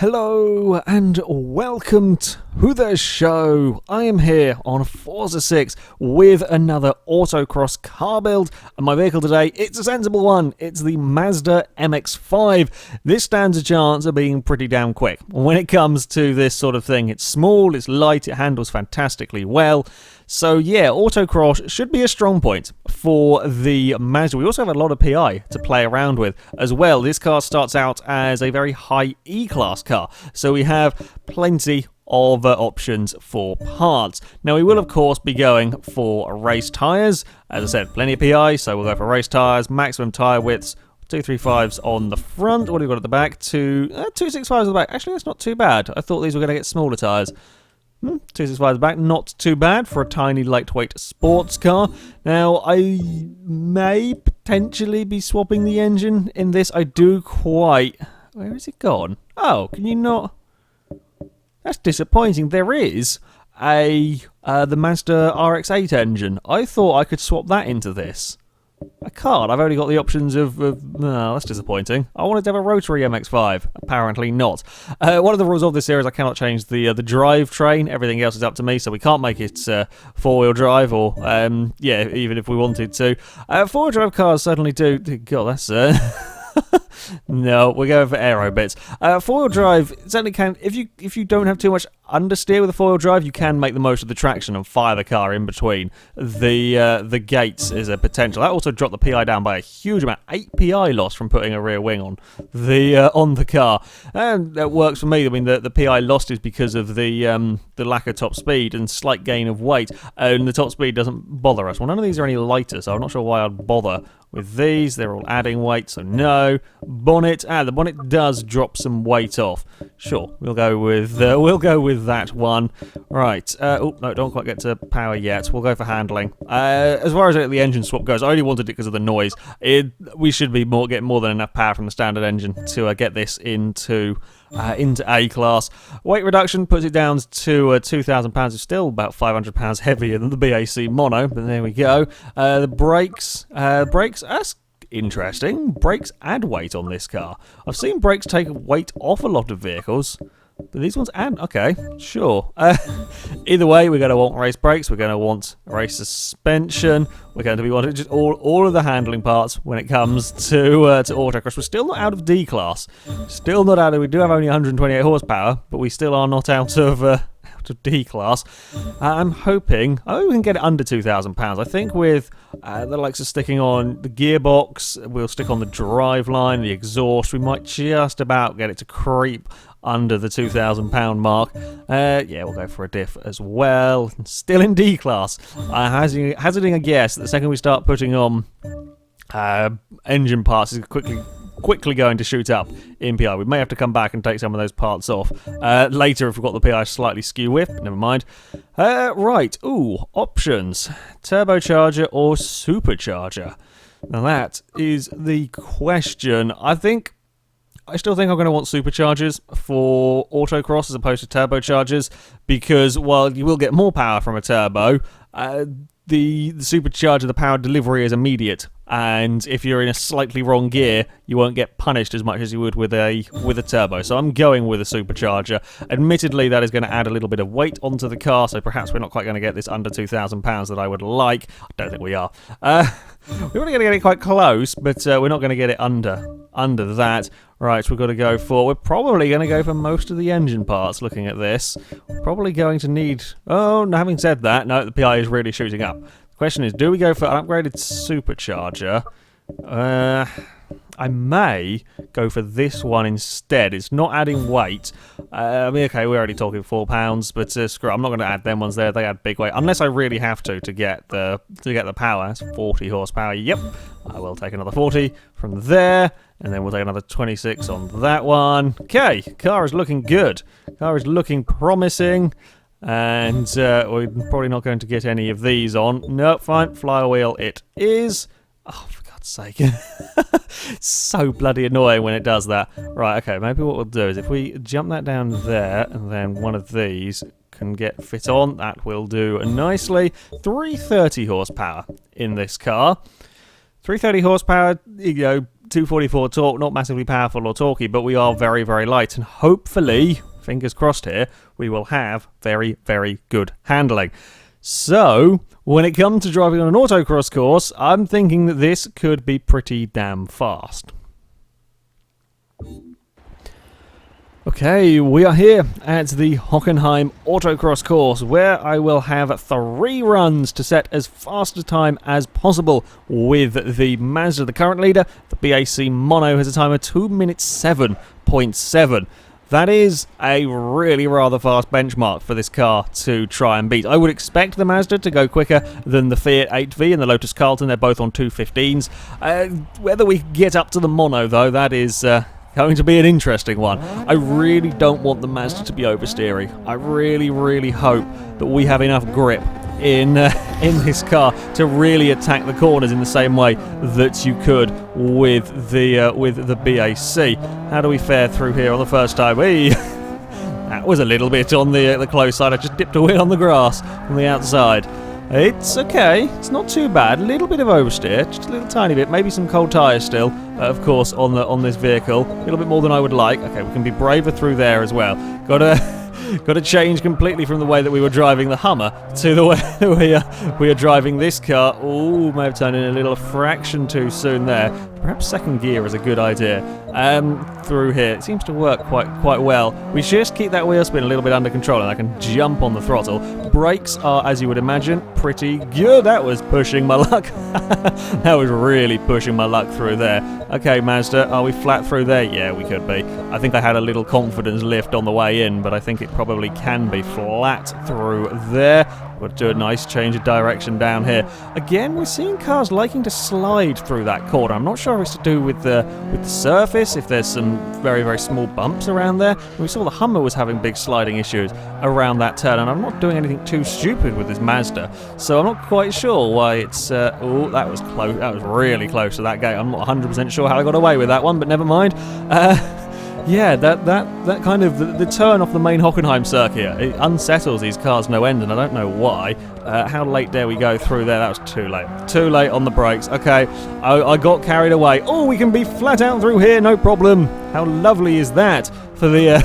Hello and welcome to the show. I am here on Forza 6 with another Autocross car build, and my vehicle today, it's a sensible one. It's the Mazda MX-5. This stands a chance of being pretty damn quick. When it comes to this sort of thing, it's small, it's light, it handles fantastically well. So yeah, Autocross should be a strong point for the Mazda. We also have a lot of PI to play around with as well. This car starts out as a very high E-Class car, so we have plenty of options for parts. Now we will of course be going for race tyres. As I said, plenty of PI, so we'll go for race tyres, maximum tyre widths, 235s on the front. What do we got at the back? 265s at the back. Actually, that's not too bad. I thought these were going to get smaller tyres. 265 at the back, not too bad for a tiny lightweight sports car. Now, I may potentially be swapping the engine in this. I do quite... Where is it gone? Oh, can you not... That's disappointing. There is the Mazda RX-8 engine. I thought I could swap that into this. I can't. I've only got the options of no, that's disappointing. I wanted to have a rotary MX-5. Apparently not. One of the rules of this series, I cannot change the drivetrain. Everything else is up to me, so we can't make it four-wheel drive or, yeah, even if we wanted to. Four-wheel drive cars certainly do... God, that's... No, we're going for aero bits. Four-wheel drive certainly can, if you don't have too much understeer with a four-wheel drive, you can make the most of the traction and fire the car in between. The gates is a potential. That also dropped the PI down by a huge amount. 8 PI loss from putting a rear wing on the car, and that works for me. I mean, the PI lost is because of the lack of top speed and slight gain of weight, and the top speed doesn't bother us. Well, none of these are any lighter, so I'm not sure why I'd bother with these. They're all adding weight, so no. Bonnet, the bonnet does drop some weight off. Sure, we'll go with that one. Right. Oh no, don't quite get to power yet. We'll go for handling. As far as the engine swap goes, I only wanted it because of the noise. We should be getting more than enough power from the standard engine to get this into A-Class. Weight reduction puts it down to £2,000. It's still about £500 heavier than the BAC Mono, but there we go. The brakes, that's interesting. Brakes add weight on this car. I've seen brakes take weight off a lot of vehicles, but these ones add. Okay, sure. Either way, we're going to want race brakes. We're going to want race suspension. We're going to be wanting just all of the handling parts when it comes to Autocross. We're still not out of D-Class. Still not out of... We do have only 128 horsepower, but we still are not out of D-Class. I'm hoping we can get it under £2,000. I think with the likes of sticking on the gearbox, we'll stick on the driveline, the exhaust, we might just about get it to creep under the £2,000 mark. Yeah, we'll go for a diff as well. Still in D-Class. Hazarding a guess that the second we start putting on engine parts, is quickly going to shoot up in PI. We may have to come back and take some of those parts off later if we've got the PI slightly skew whiff. Never mind. Right. Ooh, options. Turbocharger or supercharger? Now that is the question. I still think I'm going to want superchargers for Autocross as opposed to turbochargers, because while you will get more power from a turbo, the supercharger, the power delivery is immediate, and if you're in a slightly wrong gear, you won't get punished as much as you would with a turbo. So I'm going with a supercharger. Admittedly, that is going to add a little bit of weight onto the car, so perhaps we're not quite going to get this under £2,000 that I would like. I don't think we are. We're going to get it quite close, but we're not going to get it under that. Right, we're probably going to go for most of the engine parts looking at this. We're probably going to need... Oh, no, having said that, no, the PI is really shooting up. The question is, do we go for an upgraded supercharger? I may go for this one instead. It's not adding weight. I mean, okay, we're already talking £4, but screw it, I'm not going to add them ones there. They add big weight, unless I really have to get the power. That's 40 horsepower. Yep, I will take another 40 from there, and then we'll take another 26 on that one. Okay, car is looking good. Car is looking promising. And we're probably not going to get any of these on. Nope, fine. Flywheel it is. Oh, for God's sake. It's so bloody annoying when it does that. Right, okay, maybe what we'll do is if we jump that down there, and then one of these can get fit on, that will do nicely. 330 horsepower in this car. 330 horsepower, 244 torque, not massively powerful or torquey, but we are very, very light. And hopefully, fingers crossed here, we will have very, very good handling. So, when it comes to driving on an autocross course, I'm thinking that this could be pretty damn fast. Okay, we are here at the Hockenheim Autocross course, where I will have 3 runs to set as fast a time as possible with the Mazda, the current leader. The BAC Mono has a time of 2 minutes 7.7. That is a really rather fast benchmark for this car to try and beat. I would expect the Mazda to go quicker than the Fiat 8V and the Lotus Carlton. They're both on 215s. Whether we get up to the Mono, though, that is going to be an interesting one. I really don't want the Mazda to be oversteering. I really, really hope that we have enough grip in this car to really attack the corners in the same way that you could with the BAC. How do we fare through here on the first time? That was a little bit on the close side. I just dipped a wheel on the grass on the outside. It's okay, it's not too bad. A little bit of oversteer, just a little tiny bit, maybe some cold tyres still, of course, on this vehicle. A little bit more than I would like. Okay, we can be braver through there as well. Got to change completely from the way that we were driving the Hummer to the way that we are driving this car. Ooh, may have turned in a little fraction too soon there. Perhaps second gear is a good idea. Through here, it seems to work quite well. We just keep that wheel spin a little bit under control, and I can jump on the throttle. Brakes are, as you would imagine, pretty good. That was pushing my luck. That was really pushing my luck through there. Okay, Mazda, are we flat through there? Yeah, we could be. I think I had a little confidence lift on the way in, but I think it probably can be flat through there. We'll do a nice change of direction down here. Again, we're seeing cars liking to slide through that corner. I'm not sure if it's to do with the surface, if there's some very, very small bumps around there. We saw the Hummer was having big sliding issues around that turn, and I'm not doing anything too stupid with this Mazda, so I'm not quite sure why it's... oh, that was close. That was really close to that gate. I'm not 100% sure how I got away with that one, but never mind. Yeah, that kind of the turn off the main Hockenheim circuit, it unsettles these cars no end, and I don't know why. How late dare we go through there? That was too late. Too late on the brakes. Okay, I got carried away. Oh, we can be flat out through here, no problem. How lovely is that for the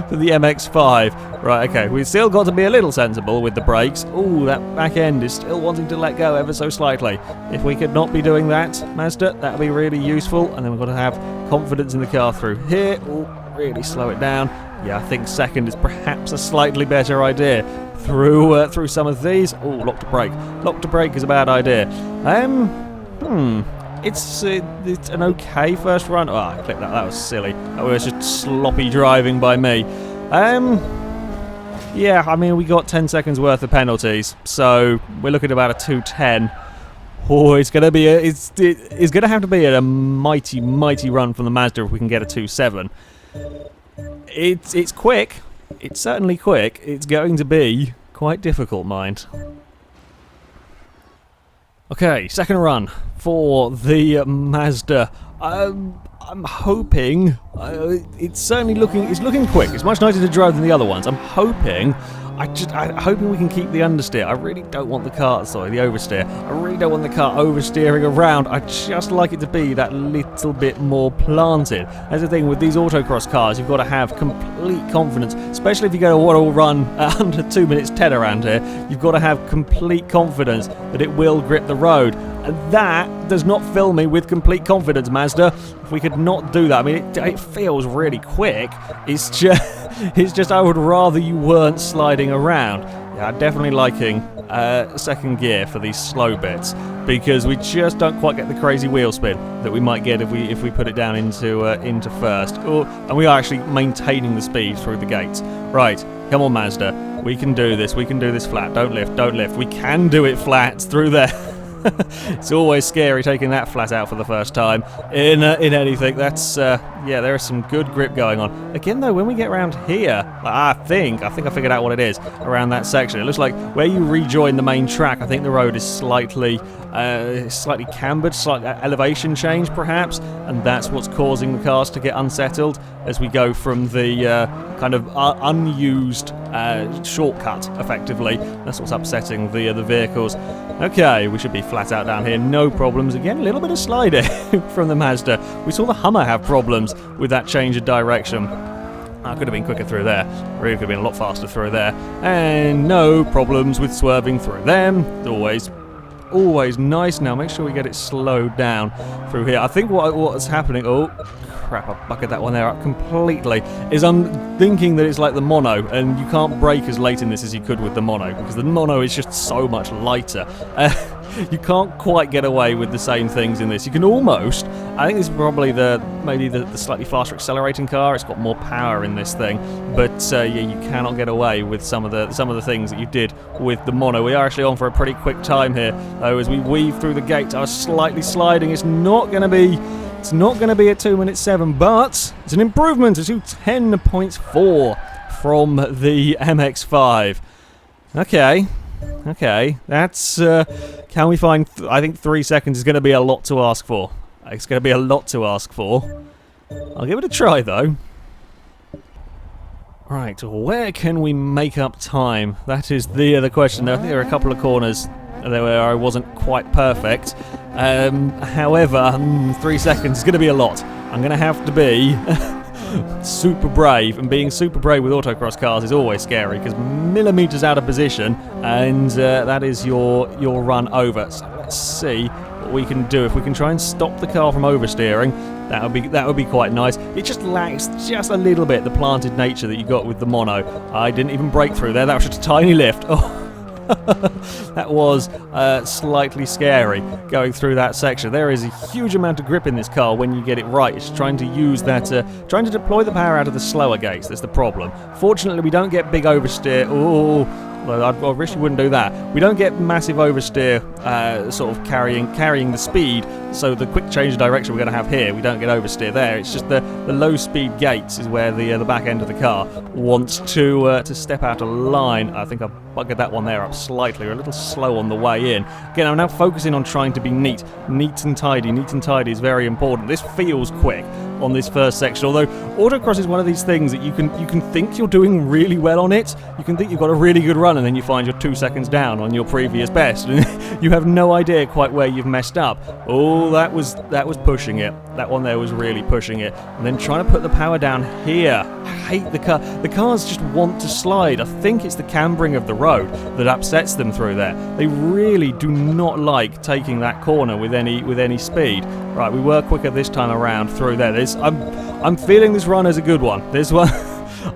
for the MX-5? Right, okay, we've still got to be a little sensible with the brakes. Oh, that back end is still wanting to let go ever so slightly. If we could not be doing that, Mazda, that would be really useful. And then we've got to have confidence in the car through here. Oh, really slow it down. Yeah, I think second is perhaps a slightly better idea. Through some of these. Oh, lock to brake. Lock to brake is a bad idea. It's an okay first run. Oh, I clicked that. That was silly. That was just sloppy driving by me. Yeah, I mean, we got 10 seconds worth of penalties, so we're looking at about a 2:10. Oh, it's gonna have to be a mighty, mighty run from the Mazda if we can get a 2:7. It's quick. It's certainly quick. It's going to be quite difficult, mind. Okay, second run for the Mazda. I'm hoping it's looking quick. It's much nicer to drive than the other ones. I'm hoping we can keep the understeer. I really don't want the oversteer. I really don't want the car oversteering around. I just like it to be that little bit more planted. That's the thing with these autocross cars. You've got to have complete confidence, especially if you go to a run under 2 minutes 10 around here. You've got to have complete confidence that it will grip the road. And that does not fill me with complete confidence, Mazda. If we could not do that, I mean, it feels really quick. It's just I would rather you weren't sliding around. Yeah, I'm definitely liking second gear for these slow bits, because we just don't quite get the crazy wheel spin that we might get if we put it down into first. Oh, and we are actually maintaining the speed through the gates. Right, come on, Mazda. We can do this. We can do this flat. Don't lift. Don't lift. We can do it flat through there. It's always scary taking that flat out for the first time in anything. That's yeah, there is some good grip going on. Again, though, when we get around here, I think I figured out what it is around that section. It looks like where you rejoin the main track, I think the road is slightly cambered, slight elevation change perhaps, and that's what's causing the cars to get unsettled as we go from the kind of unused shortcut, effectively. That's what's upsetting the vehicles. Okay, we should be flat out down here, no problems. Again, a little bit of sliding from the Mazda. We saw the Hummer have problems with that change of direction. I could have been quicker through there. Really could have been a lot faster through there. And no problems with swerving through them. Always nice. Now make sure we get it slowed down through here. I think what's happening... Oh, crap, I bucketed that one there up completely. Is I'm thinking that it's like the Mono, and you can't brake as late in this as you could with the Mono, because the Mono is just so much lighter. You can't quite get away with the same things in this. You can almost. I think this is probably maybe the slightly faster accelerating car. It's got more power in this thing, but yeah, you cannot get away with some of the things that you did with the Mono. We are actually on for a pretty quick time here, though. As we weave through the gate, I was slightly sliding. It's not going to be at 2:07, but it's an improvement to 10.4 from the MX-5. Okay, that's... can we find... I think 3 seconds is going to be a lot to ask for. It's going to be a lot to ask for. I'll give it a try, though. Right, where can we make up time? That is the question. I think there are a couple of corners there where I wasn't quite perfect. However, 3 seconds is going to be a lot. I'm going to have to be... super brave, and being super brave with autocross cars is always scary because millimeters out of position, and that is your run over. So let's see what we can do. If we can try and stop the car from oversteering, that would be quite nice. It just lacks just a little bit the planted nature that you got with the Mono. I didn't even brake through there. That was just a tiny lift. Oh. That was slightly scary going through that section. There is a huge amount of grip in this car when you get it right. It's trying to use that, trying to deploy the power out of the slower gates. That's the problem. Fortunately, we don't get big oversteer. Oh, I wish you wouldn't do that. We don't get massive oversteer, sort of carrying the speed. So the quick change of direction we're going to have here, we don't get oversteer there. It's just the low speed gates is where the back end of the car wants to step out of line. I think I've buggered that one there up slightly. We're a little slow on the way in. Again, I'm now focusing on trying to be neat and tidy. Neat and tidy is very important. This feels quick on this first section, although autocross is one of these things that you can think you're doing really well on it. You can think you've got a really good run, and then you find you're 2 seconds down on your previous best, and you have no idea quite where you've messed up. Oh, that was pushing it. That one there was really pushing it. And then trying to put the power down here. I hate the car. The cars just want to slide. I think it's the cambering of the road that upsets them through there. They really do not like taking that corner with any speed. Right, we were quicker this time around through there. I'm feeling this run as a good one. This one,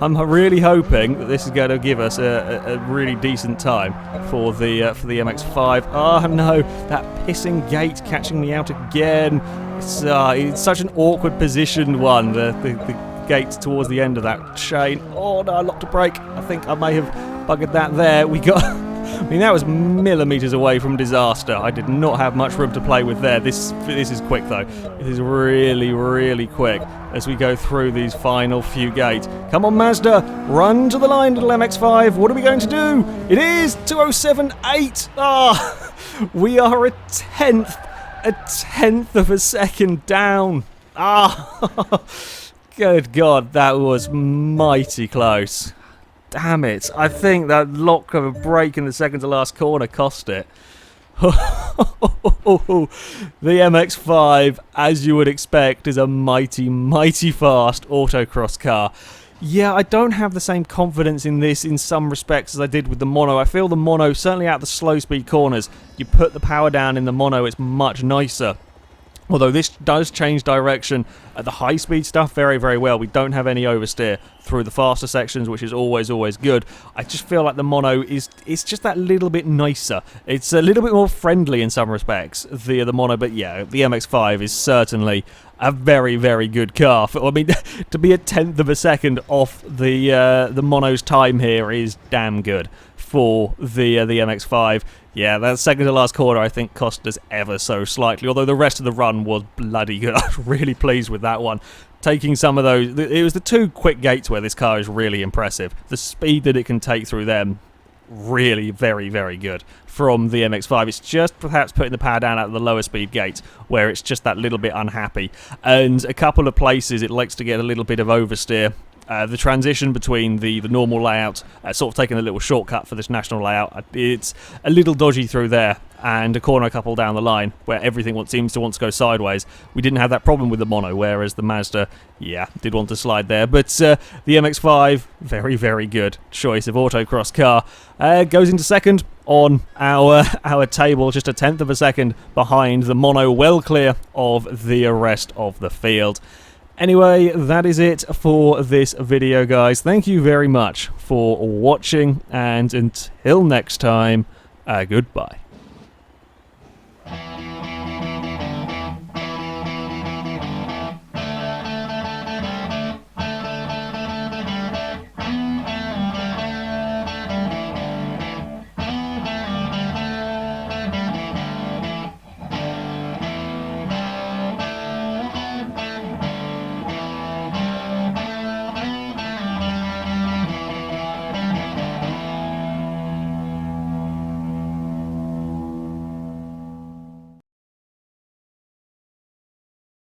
I'm really hoping that this is going to give us a really decent time for the MX-5. Oh no, that pissing gate catching me out again. It's such an awkward positioned one. The gate towards the end of that chain. Oh no, I locked a brake. I think I may have buggered that there. I mean, that was millimeters away from disaster. I did not have much room to play with there. This is quick, though. This is really, really quick as we go through these final few gates. Come on, Mazda. Run to the line, little MX-5. What are we going to do? It is 2:07.8. Ah, we are a tenth of a second down. Ah, good God, that was mighty close. Damn it. I think that lock of a brake in the second to last corner cost it. The MX-5, as you would expect, is a mighty, mighty fast autocross car. Yeah, I don't have the same confidence in this in some respects as I did with the Mono. I feel the Mono, certainly out the slow speed corners, you put the power down in the Mono, it's much nicer. Although this does change direction at the high-speed stuff very, very well. We don't have any oversteer through the faster sections, which is always, always good. I just feel like the Mono is just that little bit nicer. It's a little bit more friendly in some respects, the Mono. But yeah, the MX-5 is certainly a very, very good car. I mean, to be a tenth of a second off the Mono's time here is damn good for the MX-5. Yeah, that second to last corner I think cost us ever so slightly, although the rest of the run was bloody good. I was really pleased with that one. Taking some of those, it was the two quick gates where this car is really impressive. The speed that it can take through them, really very, very good from the MX-5. It's just perhaps putting the power down at the lower speed gates where it's just that little bit unhappy. And a couple of places it likes to get a little bit of oversteer The transition between the normal layout, sort of taking a little shortcut for this national layout, it's a little dodgy through there, and a corner couple down the line where everything seems to want to go sideways. We didn't have that problem with the Mono, whereas the Mazda, yeah, did want to slide there. But the MX-5, very, very good choice of autocross car. Goes into second on our table, just a tenth of a second behind the Mono, well clear of the rest of the field. Anyway, that is it for this video, guys. Thank you very much for watching, and until next time, goodbye.